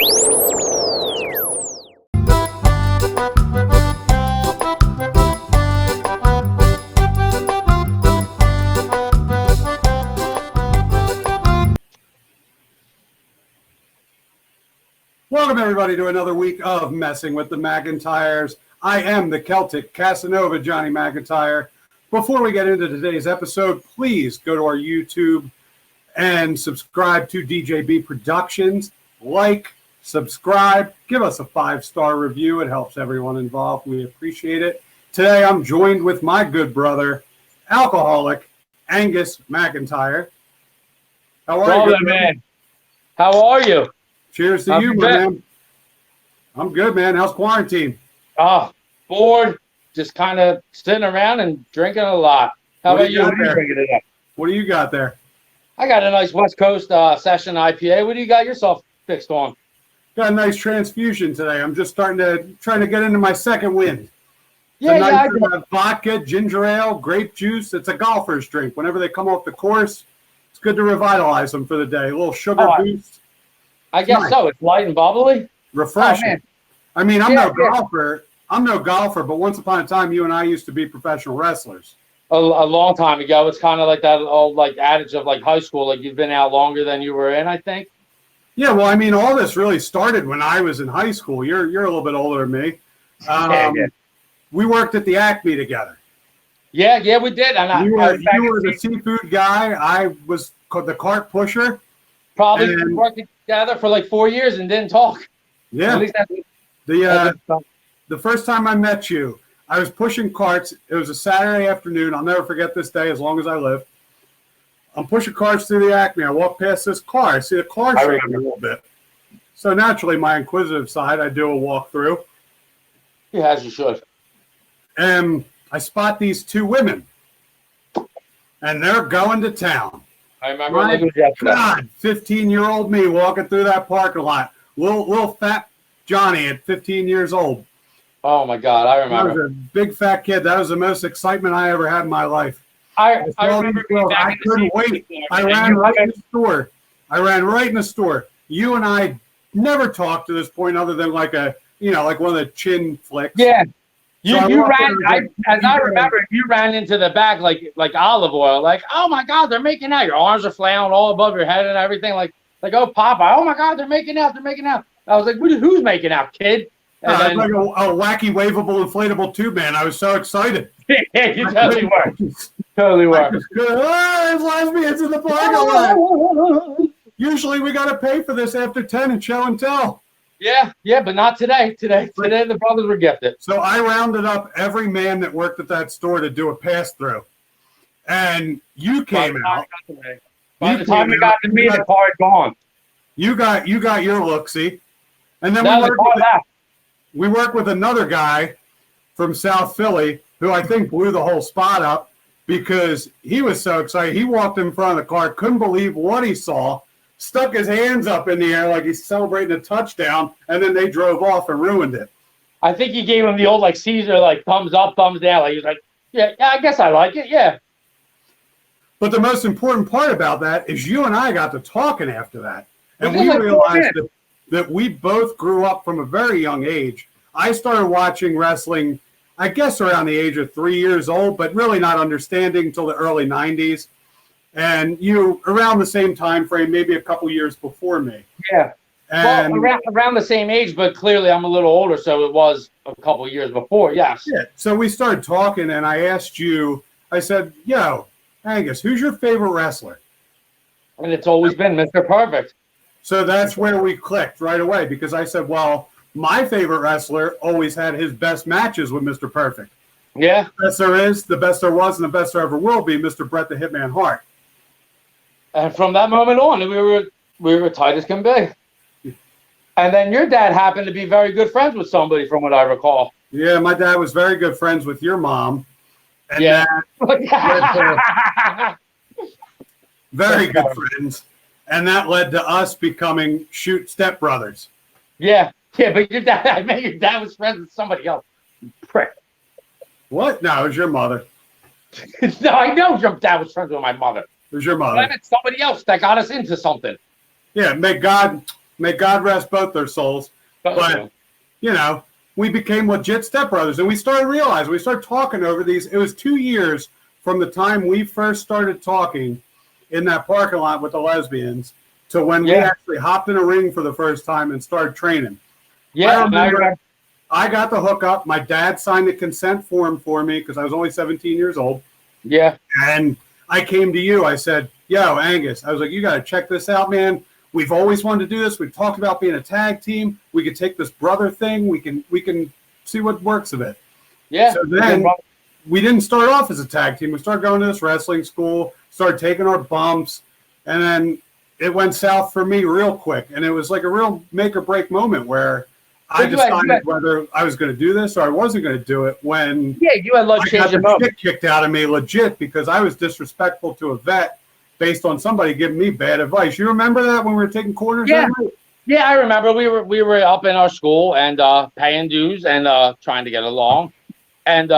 Welcome, everybody, to another week of Messing with the Mackentyres. I am the Celtic Casanova, Johnny McIntyre. Before we get into today's episode, please go to our YouTube and subscribe to DJB Productions. Like, subscribe, give us a 5-star review. It helps everyone involved. We appreciate it. Today, I'm joined with my good brother, alcoholic Angus McIntyre. How are you, man? How are you? Cheers to you, man. I'm good, man. How's quarantine? Oh, bored. Just kind of sitting around and drinking a lot. How about you? What do you got there? I got a nice West Coast session IPA. What do you got yourself fixed on? Got a nice transfusion today. I'm just trying to get into my second wind. Yeah, nice vodka, ginger ale, grape juice. It's a golfer's drink. Whenever they come off the course, it's good to revitalize them for the day. A little sugar boost. I guess so. It's light and bubbly. Refreshing. I mean, I'm no golfer. I'm no golfer, but once upon a time, you and I used to be professional wrestlers. A long time ago. It's kind of like that old adage of high school, you've been out longer than you were in, I think. Yeah, well, I mean, all this really started when I was in high school. You're a little bit older than me. We worked at the Acme together. Yeah, we did. And you were the seafood guy. I was the cart pusher. Probably worked together for 4 years and didn't talk. Yeah. At least the first time I met you, I was pushing carts. It was a Saturday afternoon. I'll never forget this day as long as I live. I'm pushing carts through the Acme. I walk past this car. I see the car shaking a little bit. So naturally, my inquisitive side, I do a walkthrough. Yeah, as you should. And I spot these two women, and they're going to town. I remember. My God, 15-year-old me walking through that parking lot. Little fat Johnny at 15 years old. Oh, my God, I remember. I was a big fat kid. That was the most excitement I ever had in my life. I remember. I couldn't wait. I ran right in the store. You and I never talked to this point other than like one of the chin flicks. Yeah. You ran. I remember, you ran into the back like olive oil. Oh my God, they're making out. Your arms are flailing all above your head and everything. Like oh Papa, oh my God, they're making out. I was like, who's making out, kid? And then, like a wacky waveable inflatable tube man. I was so excited. Yeah, you totally were. Totally were. There's lesbians in the parking lot. Usually we got to pay for this after 10 and show and tell. Yeah, but not today. Today the brothers were gifted. So I rounded up every man that worked at that store to do a pass-through. And you came out. By the time it got to me, the car had gone. You got your look-see. And then we worked with another guy from South Philly who I think blew the whole spot up because he was so excited. He walked in front of the car, couldn't believe what he saw, stuck his hands up in the air like he's celebrating a touchdown, and then they drove off and ruined it. I think he gave him the old Caesar thumbs up, thumbs down. He was like, yeah, I guess I like it, yeah. But the most important part about that is you and I got to talking after that. And we realized that we both grew up from a very young age. I started watching wrestling, I guess, around the age of 3 years old, but really not understanding until the early 90s. And you around the same time frame, maybe a couple years before me. Yeah. And around the same age, but clearly I'm a little older, so it was a couple years before, yes. Yeah. So we started talking, and I asked you, I said, yo, Angus, who's your favorite wrestler? And it's always been Mr. Perfect. So that's where we clicked right away, because I said, well, my favorite wrestler always had his best matches with Mr. Perfect. Yeah. The best there is, the best there was, and the best there ever will be, Mr. Bret the Hitman Hart. And from that moment on, we were tight as can be. And then your dad happened to be very good friends with somebody, from what I recall. Yeah, my dad was very good friends with your mom. And yeah. Very good friends. And that led to us becoming stepbrothers. Yeah, but your dad was friends with somebody else. Prick. What? No, it was your mother. No, I know your dad was friends with my mother. It was your mother. But I meant somebody else that got us into something. Yeah, may God May God rest both their souls. But, you know, we became legit stepbrothers, and we started realizing, we started talking over these. It was 2 years from the time we first started talking in that parking lot with the lesbians to when we actually hopped in a ring for the first time and started training. Yeah, I got the hookup. My dad signed the consent form for me because I was only 17 years old. Yeah. And I came to you. I said, yo, Angus, I was like, you got to check this out, man. We've always wanted to do this. We've talked about being a tag team. We could take this brother thing. We can see what works of it. Yeah. So then we didn't start off as a tag team. We started going to this wrestling school, started taking our bumps, and then it went south for me real quick. And it was like a real make or break moment where I decided whether I was going to do this or I wasn't going to do it when you had I got the shit kicked out of me legit because I was disrespectful to a vet based on somebody giving me bad advice. You remember that when we were taking corners? Yeah, I remember. We were up in our school and paying dues and trying to get along, and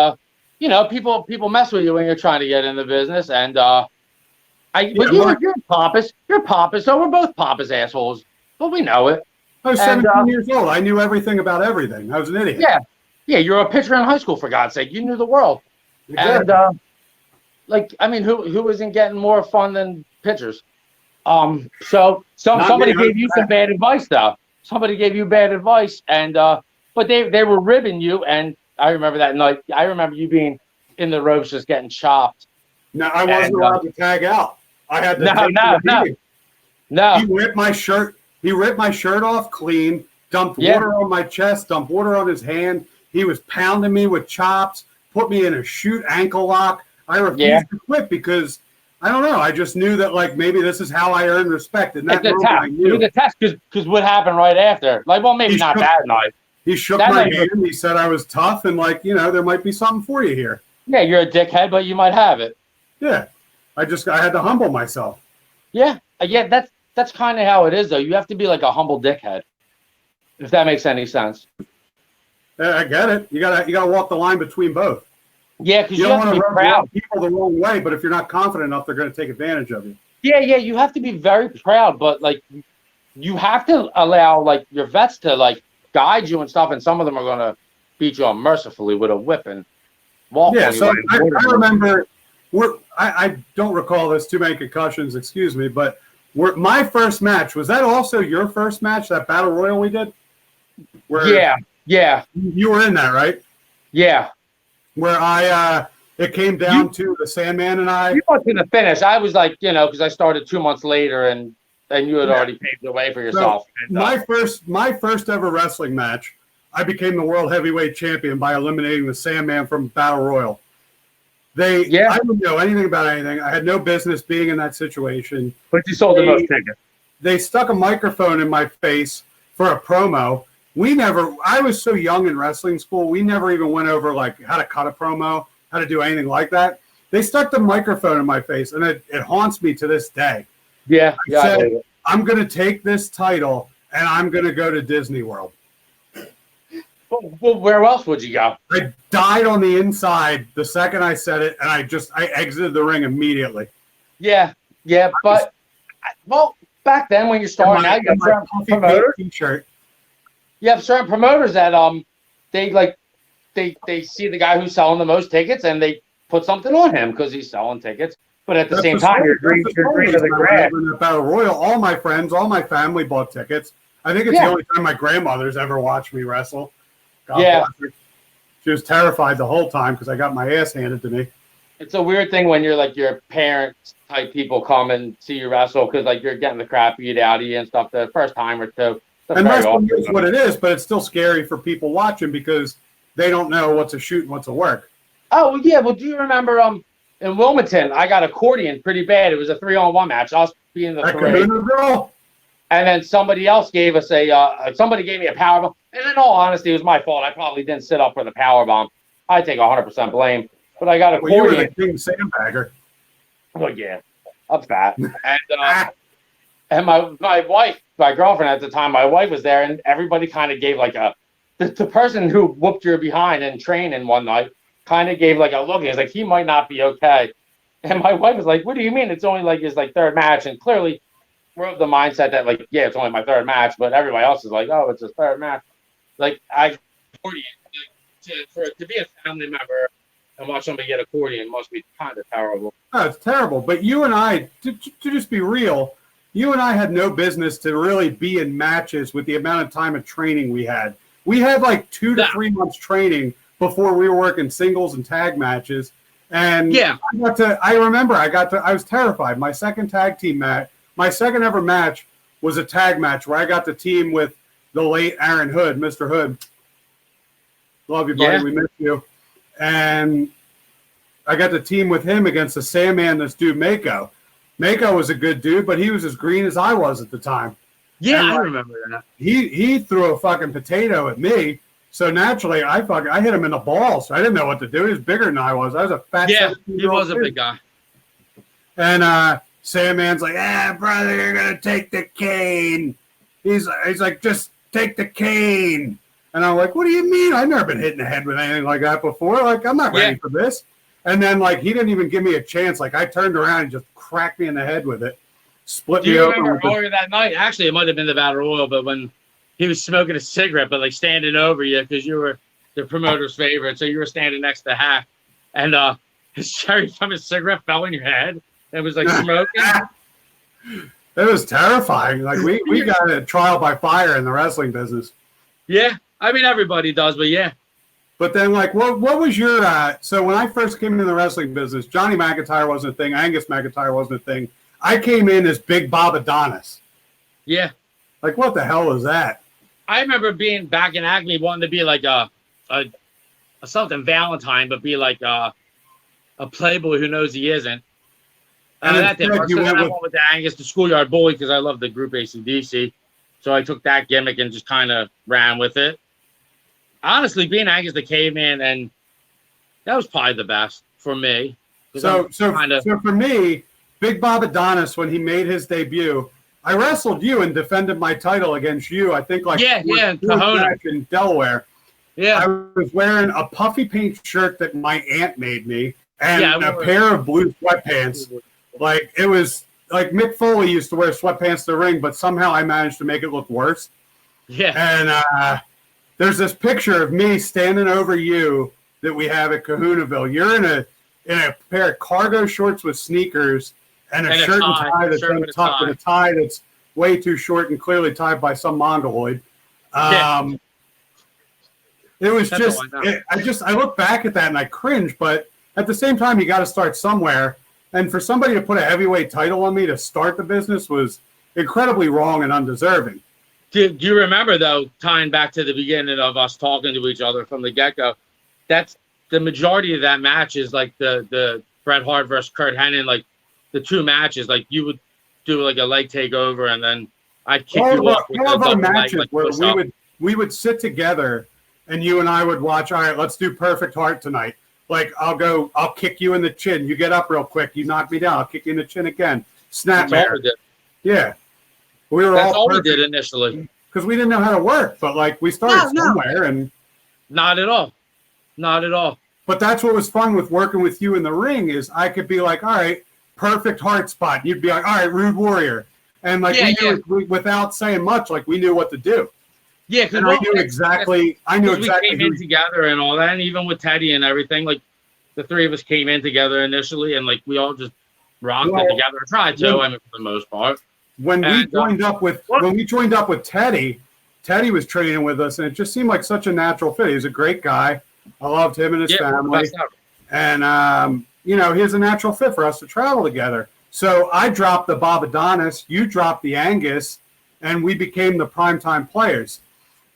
you know, people mess with you when you're trying to get in the business. And you're pompous. You're pompous. So we're both pompous assholes, but we know it. I was 17 years old. I knew everything about everything. I was an idiot. Yeah. You're a pitcher in high school, for God's sake. You knew the world. Exactly. And like, I mean, who isn't getting more fun than pitchers? So somebody gave you some bad advice, though. Somebody gave you bad advice, and but they were ribbing you. And I remember that night. I remember you being in the ropes, just getting chopped. No, I wasn't allowed to tag out. I had to. No. He ripped my shirt. He ripped my shirt off clean, dumped water on my chest, dumped water on his hand. He was pounding me with chops, put me in a shoot ankle lock. I refused to quit because, I don't know, I just knew that, like, maybe this is how I earn respect. And that moment I knew. It was a test because what happened right after? Like, well, maybe not that night. He shook my hand. He said I was tough and, like, you know, there might be something for you here. Yeah, you're a dickhead, but you might have it. Yeah. I had to humble myself. Yeah. That's kind of how it is, though. You have to be like a humble dickhead, if that makes any sense. I get it. You gotta walk the line between both. Yeah, because you don't want to rub people the wrong way, but if you're not confident enough, they're going to take advantage of you. Yeah, you have to be very proud, but like you have to allow like your vets to like guide you and stuff, and some of them are going to beat you unmercifully with a whip and walk. Yeah, so I remember. I don't recall this, too many concussions, excuse me, but my first match, was that also your first match, that battle royal we did? Yeah. You were in that, right? Yeah. Where it came down to the Sandman and I. You went to the finish. I was like, you know, because I started 2 months later and you had already paved the way for yourself. So my first ever wrestling match, I became the world heavyweight champion by eliminating the Sandman from Battle Royal. I didn't know anything about anything. I had no business being in that situation. But you sold the most tickets. They stuck a microphone in my face for a promo. I was so young in wrestling school, we never even went over like how to cut a promo, how to do anything like that. They stuck the microphone in my face, and it haunts me to this day. Yeah, I said, I'm going to take this title, and I'm going to go to Disney World. Well, where else would you go? I died on the inside the second I said it, and I exited the ring immediately. Yeah, but back then when you started, now you have certain promoters. T-shirt. You have certain promoters that they see the guy who's selling the most tickets and they put something on him because he's selling tickets. But at the same time, you're agreeing to the grant. In the Battle Royal, all my friends, all my family bought tickets. I think it's the only time my grandmother's ever watched me wrestle. God she was terrified the whole time because I got my ass handed to me. It's a weird thing when you're like your parents type people come and see you wrestle because like you're getting the crap beat out of you and stuff the first time or two. And wrestling is what it is, but it's still scary for people watching because they don't know what's a shoot and what's a work. Oh yeah, well do you remember in Wilmington I got accordion pretty bad. It was a 3-on-1 match. I was being the girl. And then somebody else gave us somebody gave me a powerbomb. And in all honesty, it was my fault. I probably didn't sit up for the powerbomb. I take 100% blame. But I got a you were the king sandbagger. Oh, yeah. I'm fat. And my wife, my girlfriend at the time, my wife was there, and everybody kind of gave like the person who whooped your behind in training one night kind of gave like a look. He was like, he might not be okay. And my wife was like, what do you mean? It's only like his like third match. And clearly, we're of the mindset that, like, yeah, it's only my third match, but everybody else is like, oh, it's his third match. Like, to be a family member and watch somebody get accordion must be kind of terrible. Oh, it's terrible. But you and I, to just be real, you and I had no business to really be in matches with the amount of time of training we had. We had like 2 to 3 months training before we were working singles and tag matches. And yeah, I was terrified. My second tag team match, my second ever match was a tag match where I got to team with the late Aaron Hood, Mr. Hood. Love you, buddy. Yeah. We miss you. And I got to team with him against the Sandman, this dude, Mako. Mako was a good dude, but he was as green as I was at the time. Yeah, I remember that. He threw a fucking potato at me. So naturally, I hit him in the balls. I didn't know what to do. He was bigger than I was. I was a fat. Yeah, he was a big guy. And Sandman's like, brother, you're gonna take the cane. He's like, just take the cane. And I'm like, what do you mean? I've never been hit in the head with anything like that before. Like, I'm not ready for this. And then, like, he didn't even give me a chance. Like, I turned around and just cracked me in the head with it. Split me open. Do you remember earlier that night? Actually, it might have been the Battle Royal, but when he was smoking a cigarette, but, like, standing over you because you were the promoter's favorite. So you were standing next to Hack. And his cherry from his cigarette fell in your head. It was, like, smoking. It was terrifying. Like, we got a trial by fire in the wrestling business. Yeah. I mean, everybody does, but yeah. But then, like, what was your so when I first came into the wrestling business, Johnny McIntyre wasn't a thing. Angus McIntyre wasn't a thing. I came in as Big Bob Adonis. Yeah. Like, what the hell is that? I remember being back in Acme wanting to be like a something Valentine, but be like a playboy who knows he isn't. And that didn't work. So then I went with the Angus, the schoolyard bully, because I love the group AC/DC. So I took that gimmick and just kind of ran with it. Honestly, being Angus the Caveman, and that was probably the best for me. So for me, Big Bob Adonis, when he made his debut, I wrestled you and defended my title against you. I think in Delaware. Yeah, I was wearing a puffy paint shirt that my aunt made me, and a pair of blue sweatpants. Like, it was like Mick Foley used to wear sweatpants to the ring, but somehow I managed to make it look worse. Yeah, and there's this picture of me standing over you that we have at Kahunaville. You're in a pair of cargo shorts with sneakers and a shirt and tie that's untucked and a tie that's way too short and clearly tied by some mongoloid. It was I look back at that and I cringe, but at the same time, you got to start somewhere. And for somebody to put a heavyweight title on me to start the business was incredibly wrong and undeserving. Do you remember, though, tying back to the beginning of us talking to each other from the get-go, that's the majority of that match is like the Bret Hart versus Kurt Hennig, like the 2 matches. Like, you would do like a leg takeover, and then I'd kick you off with all of our matches leg, where we would sit together, and you and I would watch. All right, let's do Perfect Heart tonight. Like, I'll kick you in the chin. You get up real quick. You knock me down. I'll kick you in the chin again. Snapmare. Yeah. That's all we did initially. Because we didn't know how to work. But, like, we started somewhere. And Not at all. Not at all. But that's what was fun with working with you in the ring is I could be like, all right, Perfect Heart spot. You'd be like, all right, Rude Warrior. And, like, without saying much, like, we knew what to do. Yeah, because I knew exactly. We came in together and all that, and even with Teddy and everything, like the 3 of us came in together initially, and like we all just rocked it together. Tried to, I mean, for the most part. When we joined up with Teddy, Teddy was training with us, and it just seemed like such a natural fit. He was a great guy. I loved him and his family, and he was a natural fit for us to travel together. So I dropped the Bob Adonis, you dropped the Angus, and we became the primetime players.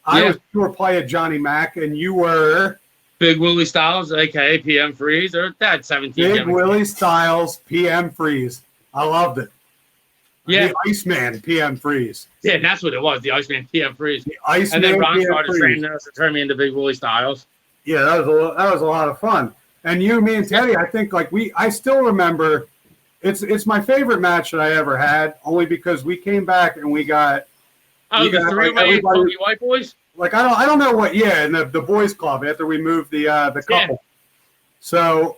I was pure play of Johnny Mac, and you were Big Willie Styles, aka PM Freeze, or that 17. Big Willie Styles, PM Freeze. I loved it. Yeah, the Iceman, PM Freeze. Yeah, that's what it was. The Iceman, PM Freeze. The Iceman, and then Ron started training us to turn me into Big Willie Styles. Yeah, that was a lot of fun. And you, me, and Teddy, I think I still remember. It's my favorite match that I ever had, only because we came back and we got. Oh, the 3-way Funky White Boys? Like, I don't know what, in the boys club after we moved the couple. Yeah. So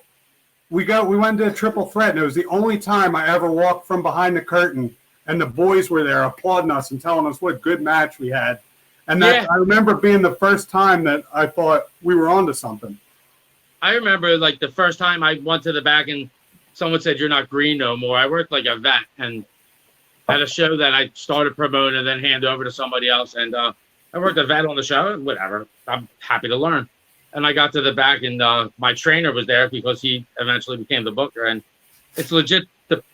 we went to a triple threat, and it was the only time I ever walked from behind the curtain and the boys were there applauding us and telling us what a good match we had. And that I remember being the first time that I thought we were onto something. I remember like the first time I went to the back and someone said, "You're not green no more." I worked like a vet and had a show that I started promoting and then hand over to somebody else. And I worked a vet on the show. Whatever. I'm happy to learn. And I got to the back and my trainer was there because he eventually became the booker. And it's legit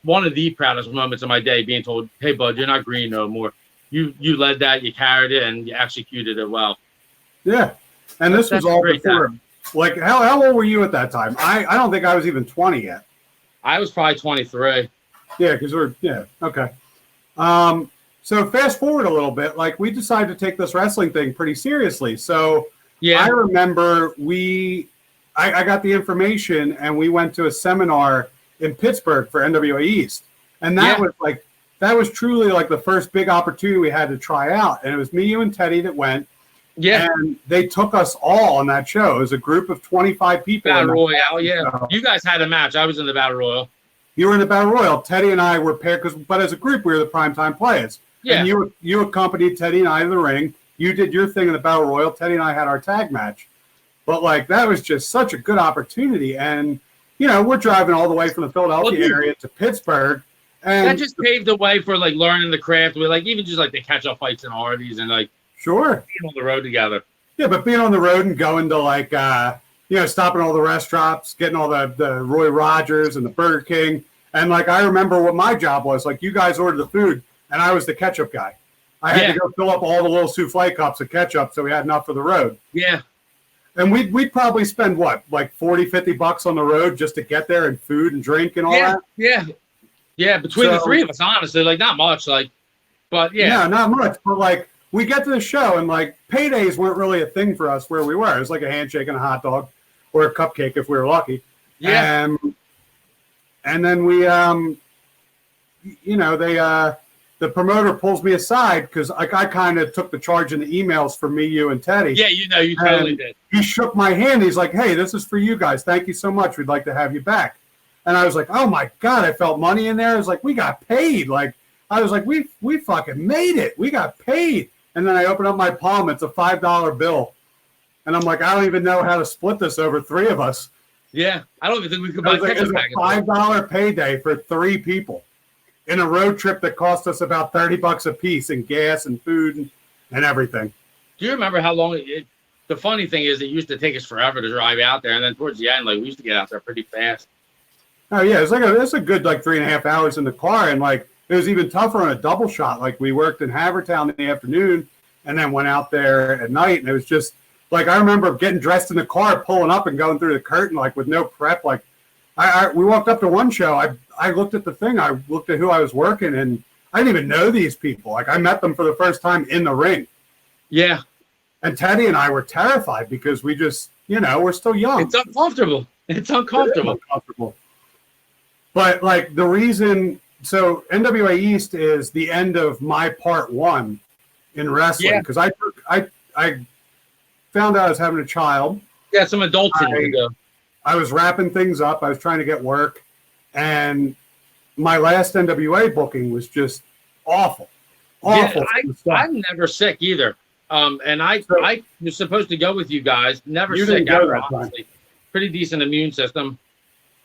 one of the proudest moments of my day being told, "Hey, bud, you're not green no more. You led that, you carried it, and you executed it well." Yeah. And this was all before. Time. Like, how old were you at that time? I don't think I was even 20 yet. I was probably 23. Yeah, because okay. So fast forward a little bit, like we decided to take this wrestling thing pretty seriously. So I remember I got the information and we went to a seminar in Pittsburgh for NWA East. And that was truly like the first big opportunity we had to try out. And it was me, you, and Teddy that went. Yeah. And they took us all on that show. It was a group of 25 people. Battle Royale, yeah. You guys had a match. I was in the Battle Royal. You were in the Battle Royal. Teddy and I were paired, but as a group, we were the primetime players. Yeah. And you accompanied Teddy and I to the ring. You did your thing in the Battle Royal. Teddy and I had our tag match. But, like, that was just such a good opportunity. And, you know, we're driving all the way from the Philadelphia area to Pittsburgh. And that just paved the way for, like, learning the craft with, like, even just, like, the catch-up fights and Hardys and, like, sure. Being on the road together. Yeah, but being on the road and going to, like, stopping all the restaurants, getting all the Roy Rogers and the Burger King. And, like, I remember what my job was. Like, you guys ordered the food, and I was the ketchup guy. I had to go fill up all the little souffle cups of ketchup so we had enough for the road. Yeah. And we'd probably spend, what, like $40-$50 on the road just to get there and food and drink and all that? Yeah. Yeah, between the three of us, honestly. Like, not much. Like, but, yeah. Yeah, not much. But, like, we get to the show, and, like, paydays weren't really a thing for us where we were. It was like a handshake and a hot dog or a cupcake if we were lucky. Yeah. And then we, the promoter pulls me aside because I kind of took the charge in the emails for me, you, and Teddy. Yeah, you totally did. He shook my hand. He's like, "Hey, this is for you guys. Thank you so much. We'd like to have you back." And I was like, "Oh, my God." I felt money in there. I was like, we got paid. Like, I was like, we fucking made it. We got paid. And then I open up my palm. It's a $5 bill. And I'm like, I don't even know how to split this over three of us. Yeah, I don't even think we could buy ketchup packets. It was a $5 payday for three people in a road trip that cost us about $30 a piece in gas and food and everything. Do you remember how long the funny thing is it used to take us forever to drive out there, and then towards the end, like, we used to get out there pretty fast. Oh yeah, it's a good like 3.5 hours in the car, and like it was even tougher on a double shot. Like we worked in Havertown in the afternoon and then went out there at night, and it was just like I remember getting dressed in the car, pulling up and going through the curtain like with no prep. Like we walked up to one show, I looked at the thing, I looked at who I was working, and I didn't even know these people. Like I met them for the first time in the ring. Yeah. And Teddy and I were terrified because we just, we're still young. It's uncomfortable. It's uncomfortable. But like the reason, so NWA East is the end of my part one in wrestling because I found out I was having a child. Yeah, some adulting to go. I was wrapping things up. I was trying to get work, and my last NWA booking was just awful. Awful. Yeah, I'm never sick either. And I was supposed to go with you guys. Never sick ever, honestly. Pretty decent immune system.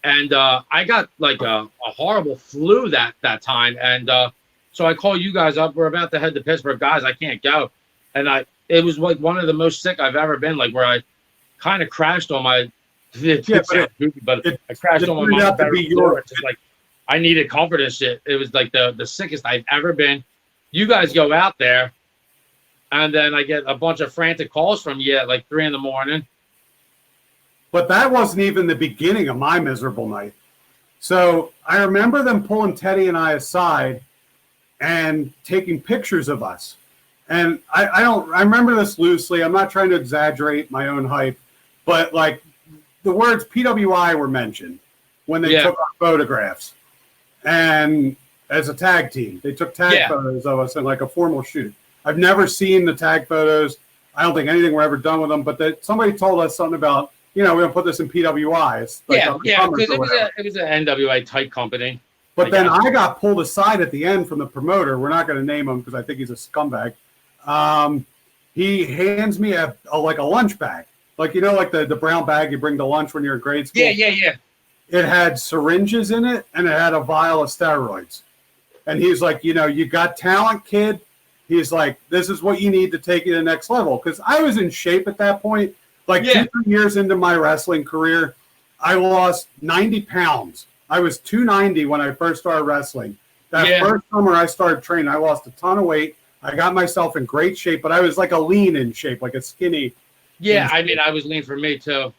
And I got like a horrible flu that time. And so I call you guys up. We're about to head to Pittsburgh. Guys, I can't go. And it was like one of the most sick I've ever been, like where I kind of crashed on my I crashed on my mom's floor. It's just like I needed comfort and shit. It was like the sickest I've ever been. You guys go out there, and then I get a bunch of frantic calls from you at like 3 a.m. But that wasn't even the beginning of my miserable night. So I remember them pulling Teddy and I aside and taking pictures of us. And I remember this loosely. I'm not trying to exaggerate my own hype, but like the words PWI were mentioned when they took our photographs. And as a tag team, they took tag photos of us in like a formal shoot. I've never seen the tag photos. I don't think anything were ever done with them, but somebody told us something about, we're going to put this in PWI. It's like because it was an NWA type company. But then I got pulled aside at the end from the promoter. We're not going to name him because I think he's a scumbag. He hands me a lunch bag. Like, you know, like the brown bag you bring to lunch when you're in grade school? Yeah. It had syringes in it, and it had a vial of steroids. And he's like, you know, you got talent, kid. He's like, this is what you need to take you to the next level. Because I was in shape at that point. Like 2-3 years into my wrestling career, I lost 90 pounds. I was 290 when I first started wrestling. That first summer I started training, I lost a ton of weight. I got myself in great shape, but I was like a lean in shape, like a skinny. Yeah, I mean, I was lean for me too.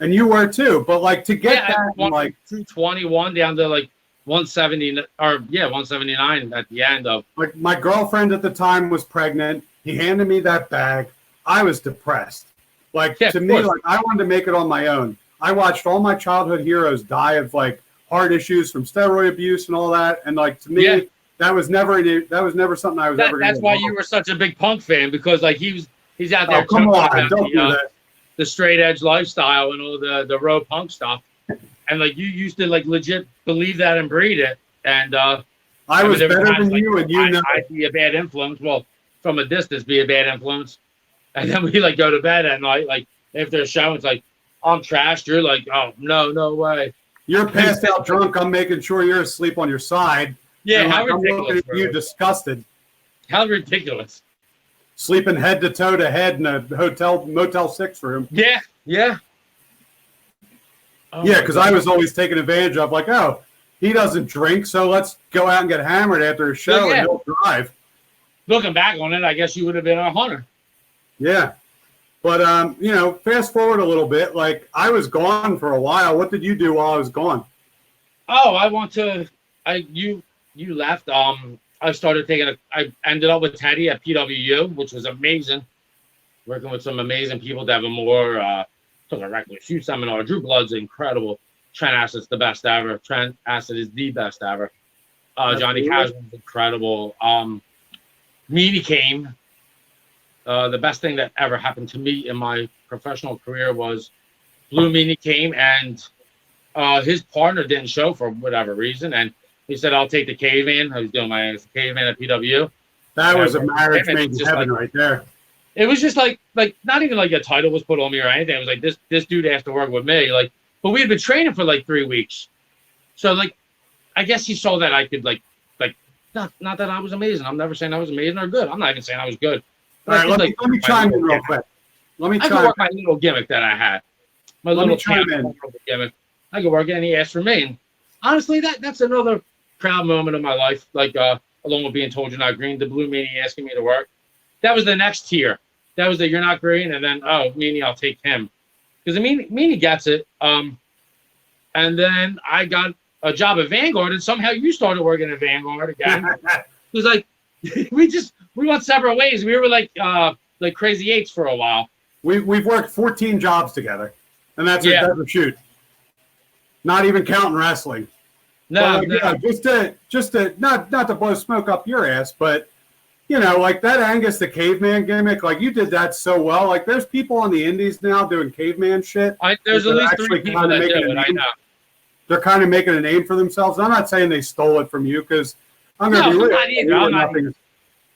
And you were too, but like to get that from like 221 down to like 170 or 179 at the end of. Like my girlfriend at the time was pregnant. He handed me that bag. I was depressed. Like to me, like I wanted to make it on my own. I watched all my childhood heroes die of like heart issues from steroid abuse and all that, and like to me, that was never something I was ever. That's why you were such a big Punk fan, because like he's out there talking about the straight edge lifestyle and all the raw punk stuff, and like you used to like legit believe that and breed it. And I was better than you, and you know I'd be a bad influence. Well, from a distance, be a bad influence, and then we like go to bed at night. Like after a show, it's like I'm trashed. You're like, oh no way. You're passed out drunk. I'm making sure you're asleep on your side. Yeah, how like, ridiculous. I'm looking at you disgusted. How ridiculous. Sleeping head to toe to head in a Motel 6 room. Yeah. Oh yeah, because I was always taken advantage of, like, oh, he doesn't drink, so let's go out and get hammered after a show and he'll drive. Looking back on it, I guess you would have been a hunter. Yeah. But, you know, fast forward a little bit. Like, I was gone for a while. What did you do while I was gone? Oh, you left. I started I ended up with Teddy at PWU, which was amazing. Working with some amazing people. Devin Moore, took a regular shoot seminar. Drew Blood's incredible. Trent Assett's the best ever. Trent Assett is the best ever. Johnny Casman's incredible. Meanie came. The best thing that ever happened to me in my professional career was Blue Meanie came, and his partner didn't show for whatever reason, and he said, I'll take the caveman. I was doing my caveman at PW. That was a marriage made in heaven right there. It was just like not even like a title was put on me or anything. It was like this dude has to work with me. Like, but we had been training for like 3 weeks. So like I guess he saw that I could like not that I was amazing. I'm never saying I was amazing or good. I'm not even saying I was good. All right, let me chime in real quick. I could work my little gimmick that I had. My little gimmick. I could work it, and he asked for me. And honestly, that's another proud moment of my life. Like along with being told you're not green, the Blue Meanie asking me to work. That was the next tier. That was the you're not green, and then Meanie, I'll take him. Because Meanie gets it. And then I got a job at Vanguard, and somehow you started working at Vanguard again. It was like we went separate ways. We were like crazy eights for a while. We've worked 14 jobs together, and that's a shoot. Not even counting wrestling. No, just to not to blow smoke up your ass, but you know, like that Angus the Caveman gimmick, like you did that so well. Like there's people on the indies now doing caveman shit. There's at least 3 people that do it. I know. They're kind of making a name for themselves. I'm not saying they stole it from you, because I'm going to be real.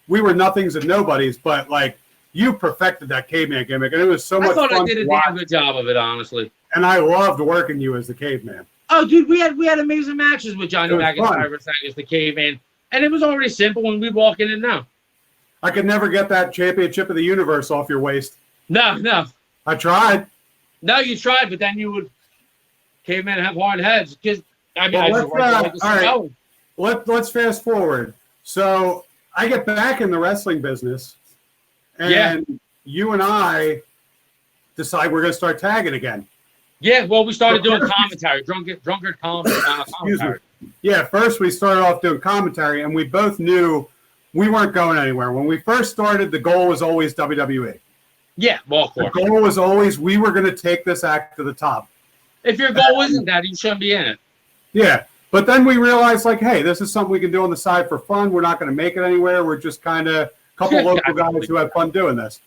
We were nothings and nobodies, but like you perfected that caveman gimmick, and it was so much fun. I thought I did a damn good job of it, honestly. And I loved working you as the caveman. Oh, dude, we had amazing matches with Johnny McIntyre as the caveman, and it was already simple when we walk in and now. I could never get that championship of the universe off your waist. No. I tried. No, you tried, but then you would cavemen have hard heads. Because let's fast forward. So I get back in the wrestling business, and you and I decide we're going to start tagging again. Yeah, well, we started doing commentary, drunkard commentary. Yeah, first we started off doing commentary, and we both knew we weren't going anywhere. When we first started, the goal was always WWE. Yeah, well, of course. The goal was always we were going to take this act to the top. If your goal isn't that, you shouldn't be in it. Yeah, but then we realized, like, hey, this is something we can do on the side for fun. We're not going to make it anywhere. We're just kind of a couple local guys who have fun doing this.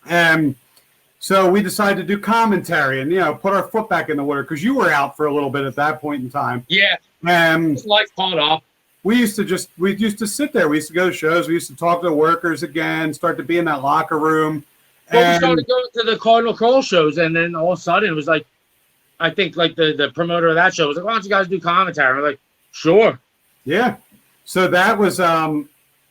And So we decided to do commentary and, put our foot back in the water because you were out for a little bit at that point in time. Yeah. And life caught up. We used to sit there. We used to go to shows. We used to talk to the workers again, start to be in that locker room. Well, we started going to the Cardinal Curl shows, and then all of a sudden it was like, I think like the promoter of that show was like, why don't you guys do commentary? We're like, sure. Yeah. So that was,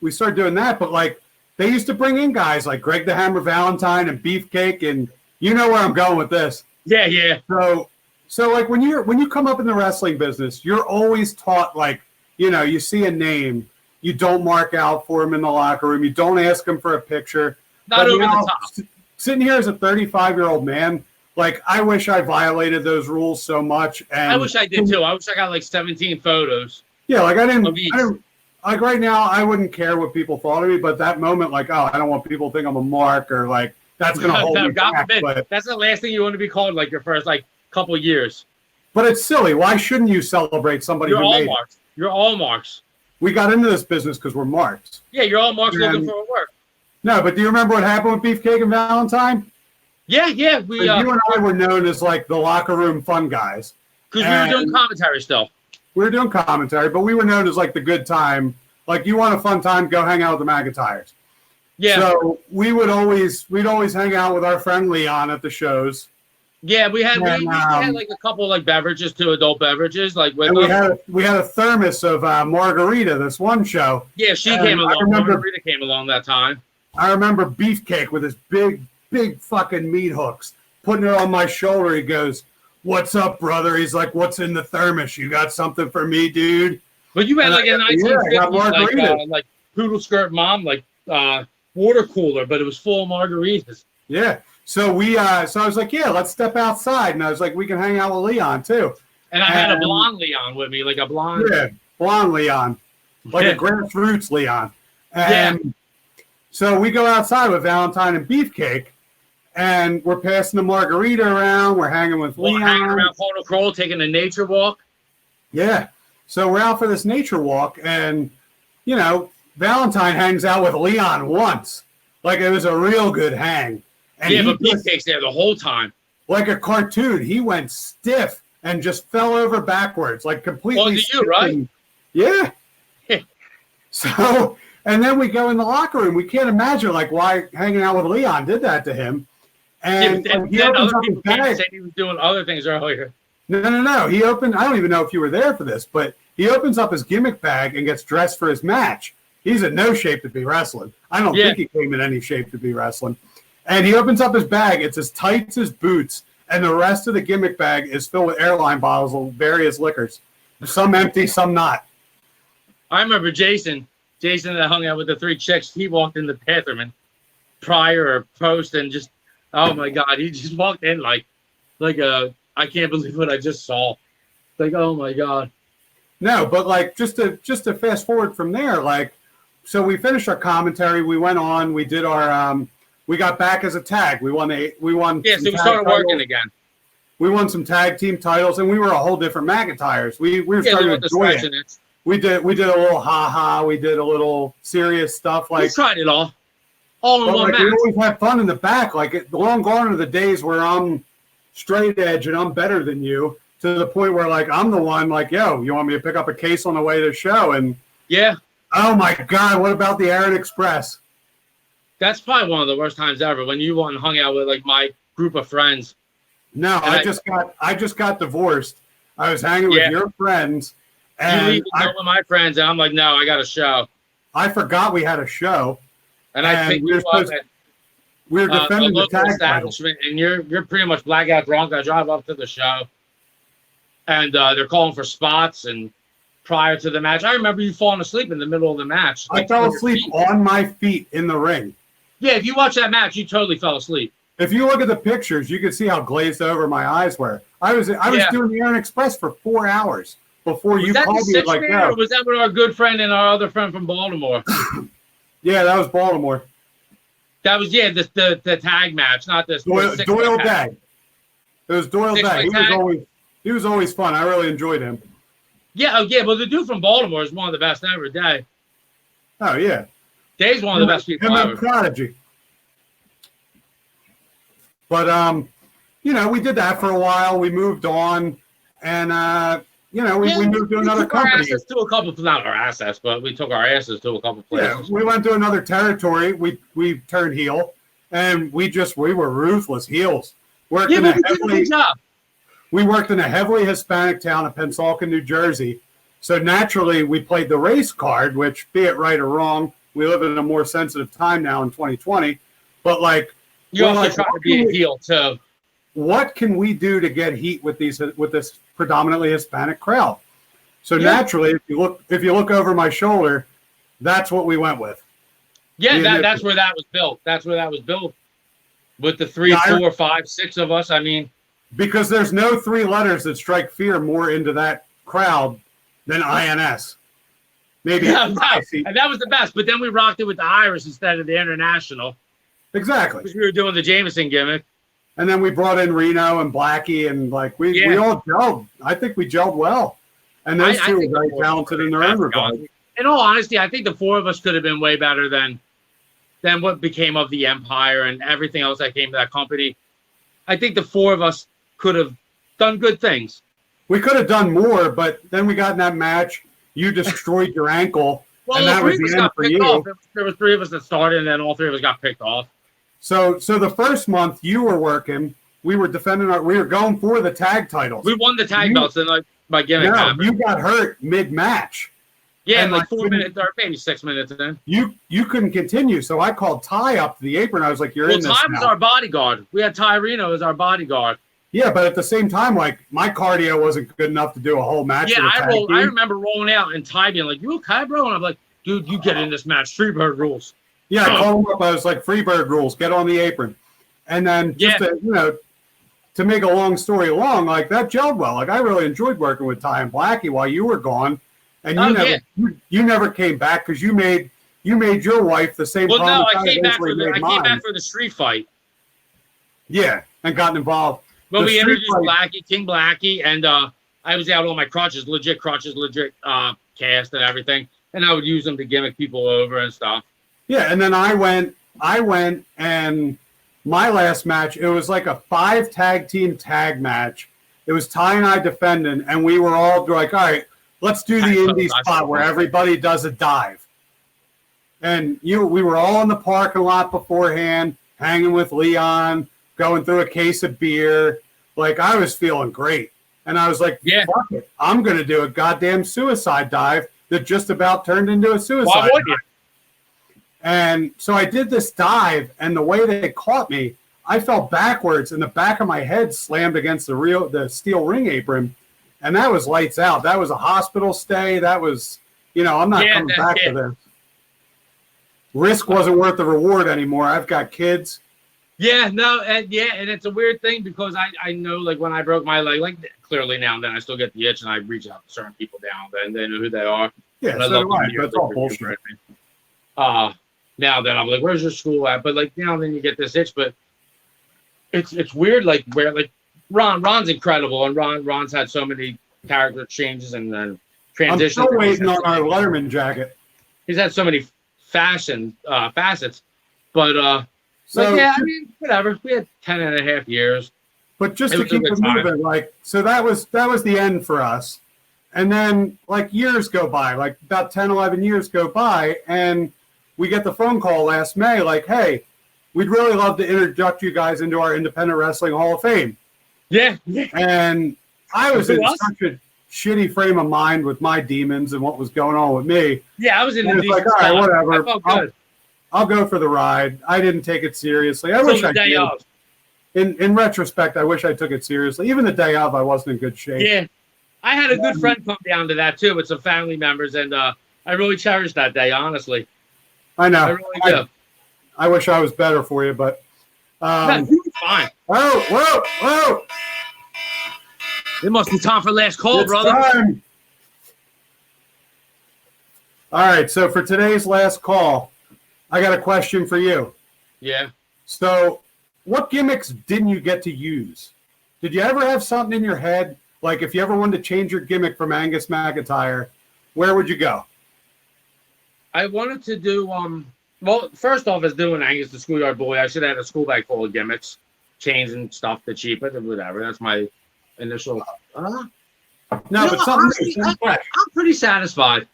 we started doing that, but like they used to bring in guys like Greg the Hammer Valentine and Beefcake, and you know where I'm going with this. Yeah, yeah. So like when you come up in the wrestling business, you're always taught like, you see a name, you don't mark out for him in the locker room, you don't ask him for a picture. Not over the top. Sitting here as a 35-year-old man, like I wish I violated those rules so much. And I wish I did too. I wish I got like 17 photos. Yeah, like I didn't like right now I wouldn't care what people thought of me, but that moment, like, oh, I don't want people to think I'm a mark or like that's gonna hold me back. But that's the last thing you want to be called like your first like couple years. But it's silly. Why shouldn't you celebrate somebody You're who all made marks. You're all marks. We got into this business because we're marks. Yeah, you're all marks looking for work. No, but do you remember what happened with Beefcake and Valentine? Yeah. You and I were known as like the locker room fun guys. Because we were doing commentary still. We were doing commentary, but we were known as like the good time. Like you want a fun time, go hang out with the Mackentyres. Yeah. So we'd always hang out with our friend Leon at the shows. Yeah, we had like a couple like beverages, 2 adult beverages, like with we had a thermos of margarita this one show. Yeah, she came along. Margarita came along that time. I remember Beefcake with his big fucking meat hooks, putting it on my shoulder. He goes, "What's up, brother?" He's like, "What's in the thermos? You got something for me, dude?" But you had like a 1950s like poodle skirt mom like water cooler, but it was full of margaritas. Yeah. So I was like, yeah, let's step outside. And I was like, we can hang out with Leon too. And I had a blonde Leon with me, like a blonde. Yeah, blonde Leon. Like a grassroots Leon. And so we go outside with Valentine and Beefcake, and we're passing the margarita around. We're hanging with Leon. We're hanging around Cardinal Curl, taking a nature walk. Yeah. So we're out for this nature walk, and, Valentine hangs out with Leon once. Like it was a real good hang. And but Beefcake's there the whole time. Like a cartoon. He went stiff and just fell over backwards, like completely. Oh, did you, right? Yeah. So, and then we go in the locker room. We can't imagine, like, why hanging out with Leon did that to him. And he opens up his bag. Said he was doing other things earlier. No. He opened, I don't even know if you were there for this, but he opens up his gimmick bag and gets dressed for his match. He's in no shape to be wrestling. I don't think he came in any shape to be wrestling. And he opens up his bag. It's as tight as his boots. And the rest of the gimmick bag is filled with airline bottles of various liquors. Some empty, some not. I remember Jason that hung out with the 3 chicks. He walked in the bathroom and prior or post and just, oh my God, he just walked in like I can't believe what I just saw. Like, oh my God. No, but like just to fast forward from there, like, so we finished our commentary. We went on. We did our we got back as a tag. We won. Yeah, so we started working again. We won some tag team titles, and we were a whole different Mackentyres. We were starting to enjoy it. We did a little ha-ha. We did a little serious stuff. Like, we tried it all in one match. We always had fun in the back. Like, long gone are the days where I'm straight edge and I'm better than you, to the point where, like, I'm the one, like, yo, you want me to pick up a case on the way to the show? And yeah. Oh, my God, what about the Aaron Express? That's probably one of the worst times ever, when you went and hung out with, like, my group of friends. No, I just got divorced. I was hanging with your friends. And you leave with my friends, and I'm like, no, I got a show. I forgot we had a show. And I picked you up at we were defending a local the tag establishment, and you're pretty much blackout drunk. I drive up to the show, and they're calling for spots. And prior to the match, I remember you falling asleep in the middle of the match. I fell asleep on my feet in the ring. Yeah, if you watch that match, you totally fell asleep. If you look at the pictures, you can see how glazed over my eyes were. I was doing the Aaron Express for 4 hours before you called me. Like, no. Or was that with our good friend and our other friend from Baltimore? Yeah, that was Baltimore. That was the tag match, not this. Doyle Day. It was Doyle Day. He was always fun. I really enjoyed him. Yeah, Well, the dude from Baltimore is one of the best ever. Day. Oh yeah. Day's one of the best people ever. Prodigy. But we did that for a while. We moved on, and we moved to another company. To a couple, not our assets, but we took our asses to a couple places. Yeah, we went to another territory. We turned heel, and we were ruthless heels. We worked in a heavily Hispanic town of Pensacola, New Jersey. So naturally, we played the race card, which, be it right or wrong, we live in a more sensitive time now in 2020. But you also try to be a heel too. What can we do to get heat with this predominantly Hispanic crowd? So naturally, if you look over my shoulder, that's what we went with. Yeah, that's where that was built. That's where that was built. With the 3, 4, 5, 6 of us, I mean, because there's no 3 letters that strike fear more into that crowd than INS. Maybe. Yeah, right. And that was the best. But then we rocked it with the Irish instead of the International. Exactly. Because we were doing the Jameson gimmick. And then we brought in Reno and Blackie, and we all gelled. I think we gelled well. And those two were very talented in their own regard. In all honesty, I think the 4 of us could have been way better than what became of the Empire and everything else that came to that company. I think the 4 of us could have done good things. We could have done more, but then we got in that match. You destroyed your ankle, and that was the end for you. Off. There was 3 of us that started, and then all 3 of us got picked off. So the first month you were working, we were defending we were going for the tag titles. We won the tag belts, and my gimmick happened. You got hurt mid-match. Yeah, and 4 minutes or maybe 6 minutes in. You couldn't continue, so I called Ty up to the apron. I was like, "You're in this now." Ty was our bodyguard. We had Ty Reno as our bodyguard. Yeah, but at the same time, my cardio wasn't good enough to do a whole match. Yeah, I remember rolling out and Ty being like, "You okay, bro?" And I'm like, "Dude, you get in this match. Freebird rules." Yeah, I called him up. I was like, "Freebird rules. Get on the apron." And then to make a long story long, that gelled well. I really enjoyed working with Ty and Blackie while you were gone. And you never came back because you made your wife the same. Well, no, I came back for the street fight. Yeah, and got involved. Well, we introduced Blackie, King Blackie, and I was out on my crutches, legit cast and everything, and I would use them to gimmick people over and stuff. Yeah, and then I went, and my last match, it was like a 5 tag team tag match. It was Ty and I defending, and we were all like, all right, let's do the indie spot where everybody does a dive. And we were all in the parking lot beforehand, hanging with Leon, going through a case of beer. I was feeling great. And I was like, fuck it. I'm going to do a goddamn suicide dive that just about turned into a suicide dive. And so I did this dive, and the way they caught me, I fell backwards, and the back of my head slammed against the steel ring apron. And that was lights out. That was a hospital stay. That was, I'm not coming back to this. Risk wasn't worth the reward anymore. I've got kids. Yeah, no, and it's a weird thing because I know, when I broke my leg, clearly now and then I still get the itch, and I reach out to certain people down there, and they know who they are. Yeah, so do I. That's all bullshit. Now that I'm like, where's your school at? But now and then you get this itch, but it's weird, where Ron's incredible, and Ron's had so many character changes and then transitions. I'm still waiting on our Letterman jacket. He's had so many facets, but whatever. We had 10.5 years. But just to keep it moving, so that was the end for us. And then years go by, about 10, 11 years go by, and we get the phone call last May, hey, we'd really love to introduce you guys into our Independent Wrestling Hall of Fame. Yeah. And I was in such a shitty frame of mind with my demons and what was going on with me. Yeah, I was in the all right, whatever. I'll go for the ride. I didn't take it seriously. I wish I did. In retrospect, I wish I took it seriously. Even the day of, I wasn't in good shape. Yeah. I had a good friend come down to that, too, with some family members, and I really cherished that day, honestly. I know. I really do. I wish I was better for you, but... fine. Whoa! It must be time for last call, it's brother. Time. All right, so for today's last call, I got a question for you. Yeah. So, what gimmicks didn't you get to use? Did you ever have something in your head, if you ever wanted to change your gimmick from Angus McIntyre, where would you go? I wanted to do, well, first off, as doing Angus the Schoolyard Boy, I should have had a school bag full of gimmicks. changing stuff to cheaper or whatever. That's my initial. No, but something I'm pretty satisfied.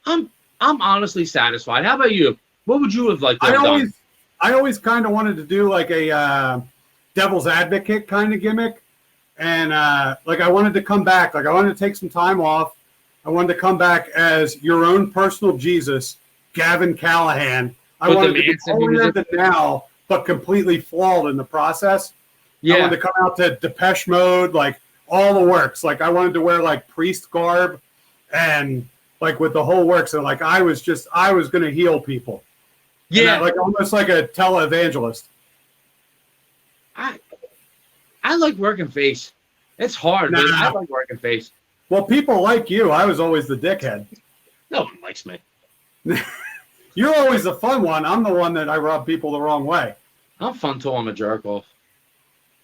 I'm honestly satisfied. How about you? What would you have liked to have done? I always kind of wanted to do like a devil's advocate kind of gimmick, and like I wanted to come back. Like I wanted to take some time off. I wanted to come back as your own personal Jesus, Gavin Callahan. I wanted to be older than now, but completely flawed in the process. Yeah. I wanted to come out to Depeche Mode, like all the works. Like I wanted to wear like priest garb and like with the whole works. And like I was going to heal people. Yeah. Like almost like a televangelist. I like working face. It's hard, but I like working face. Well, people like you. I was always the dickhead. No one likes me. You're always the fun one. I'm the one that I rub people the wrong way. I'm fun till I'm a jerk off.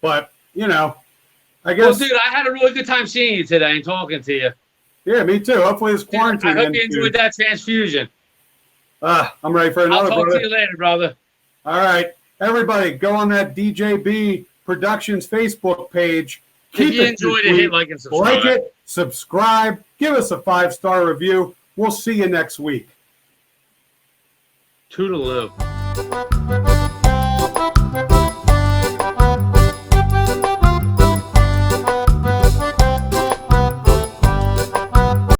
But, you know, I guess. Well, dude, I had a really good time seeing you today and talking to you. Yeah, me too. Hopefully this quarantine. I hope you enjoyed that transfusion. I'm ready for another. I'll talk to you later, brother. All right. Everybody, go on that DJB Productions Facebook page. If you enjoyed it, hit like and subscribe. Like it, subscribe, give us a 5-star review. We'll see you next week. Toodaloo.